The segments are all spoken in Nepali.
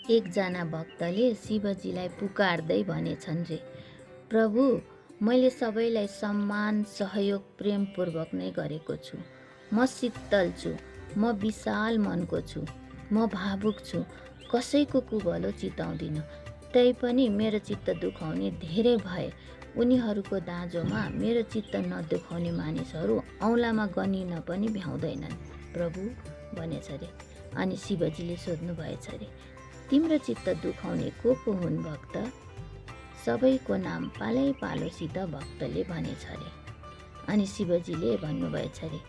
एकजना भक्तले शिवजीलाई पुकार्दै भनेछन् रे, प्रभु, मैले सबैलाई सम्मान सहयोग प्रेमपूर्वक नै गरेको छु। म शीतल छु, म विशाल मनको छु, म भावुक छु, कसैको कुभलो चिताउँदिन। तैपनि मेरो चित्त दुखाउने धेरै भए। उनीहरूको दाँजोमा मेरो चित्त नदुखाउने मानिसहरू औँलामा गनिन पनि भ्याउँदैनन्, प्रभु भनेछ रे। अनि शिवजीले सोध्नु भएछ रे, तिम्रो चित्त दुखाउने को हुन् भक्त? सबैको नाम पालै पालोसित भक्तले भनेछ रे। अनि शिवजीले भन्नुभएछ रे,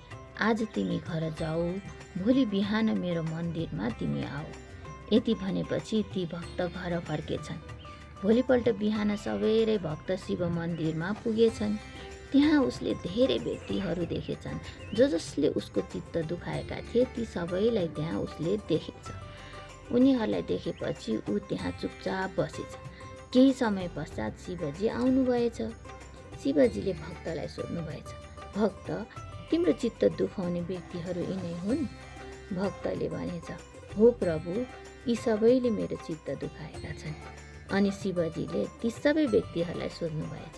आज तिमी घर जाऊ, भोलि बिहान मेरो मन्दिरमा तिमी आऊ। यति भनेपछि ती भक्त घर फर्केछन्। भोलिपल्ट बिहान सबेरै भक्त शिव मन्दिरमा पुगेछन्। त्यहाँ उसले धेरै व्यक्तिहरू देखेछन्, जसले उसको चित्त दुखाएका थिए। ती सबैलाई त्यहाँ उसले देखेछ। उनीहरूलाई देखेपछि ऊ त्यहाँ चुपचाप बसेछ। केही समय पश्चात शिवजी आउनुभएछ। शिवजीले भक्तलाई सोध्नुभएछ, भक्त, तिम्रो चित्त दुखाउने व्यक्तिहरू यिनै हुन्? भक्तले भनेछ, हो प्रभु, यी सबैले मेरो चित्त दुखाएका छन्। अनि शिवजीले ती सबै व्यक्तिहरूलाई सोध्नुभएछ,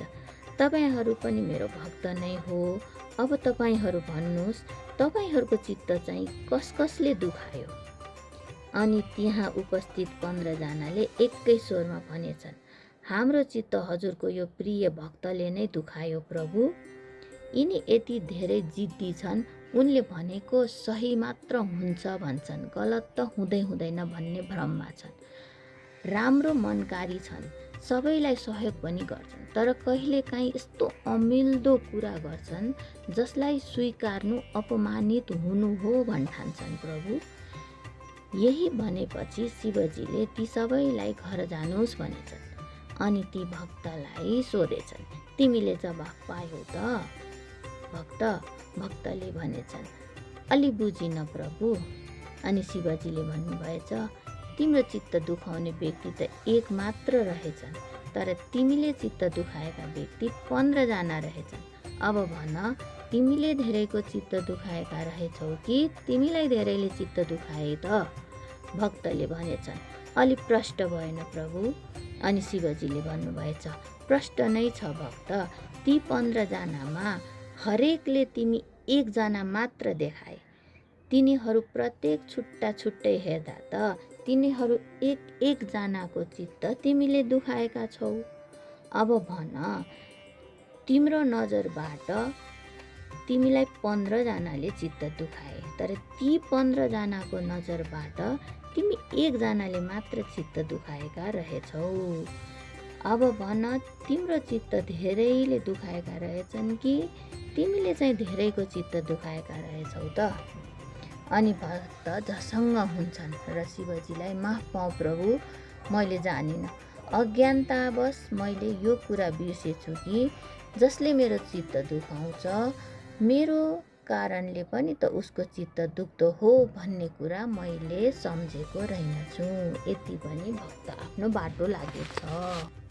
तपाईहरू पनि मेरो भक्त नै हो। अब तपाईहरू भन्नुहोस्, तपाईहरूको चित्त चाहिँ कसले दुखायो? अनि त्यहाँ उपस्थित 15 जनाले एकै स्वरमा भनेछन्, हाम्रो चित्त हजुरको यो प्रिय भक्तले नै दुखायो प्रभु। यिनी यति धेरै जिद्दी छन्, उनले भनेको सही मात्र हुन्छ भन्छन्, गलत त हुँदैन भन्ने भ्रममा छन्। राम्रो मनकारी छन्, सबैलाई सहयोग पनि गर्छन्, तर कहिलेकाहीँ यस्तो अमिल्दो कुरा गर्छन् जसलाई स्वीकार्नु अपमानित हुनु हो भन्ठान्छन् प्रभु। यही भनेपछि शिवजीले ती सबैलाई घर जानुहोस् भनेछन्। अनि ती भक्तलाई सोधेछन्, तिमीले जवाफ पायौ त? भक्तले भनेछन्, अलि बुझिन प्रभु। अनि शिवजीले भन्नुभएछ, तिम्रो चित्त दुखाउने व्यक्ति त एक मात्र रहेछन्, तर तिमीले चित्त दुखाएका व्यक्ति 15 जना रहेछन्। अब भन, तिमीले धेरैको चित्त दुखाएका रहेछौ कि तिमीलाई धेरैले चित्त दुखाए त? भक्तले भनेछन्, अलि प्रष्ट भएन प्रभु। अनि शिवजीले भन्नुभएछ, प्रष्ट नै छ भक्त। ती 15 जनामा हरेकले तिमी एक जना मात्र देखाए। तिनीहरू प्रत्येक छुट्टा छुट्टै हेर्दा त तिनीहरू एक जनाको चित्त तिमीले दुखाएका छौ। अब भन, तिम्रो नजरबाट तिमीलाई 15 जनाले चित्त दुखाए, तर ती 15 जनाको नजरबाट तिमी एक जनाले मात्र चित्त दुखाएका रहेछौ। अब भन, तिम्रो चित्त धेरैले दुखाएका रहेछन् कि तिमीले चाहिँ धेरैको चित्त दुखाएका रहेछौ त? अनि भक्त झसङ्ग हुन्छन् र शिवजीलाई, माफ पाऊ प्रभु, मैले जानिन, अज्ञानतावश मैले यो कुरा बिर्सेछु कि जसले मेरो चित्त दुखाउँछ, मेरो कारणले पनि त उसको चित्त दुख्दो हो भन्ने कुरा मैले सम्झेको रहेनछु। यति पनि भक्त आफ्नो बाटो लागेछ।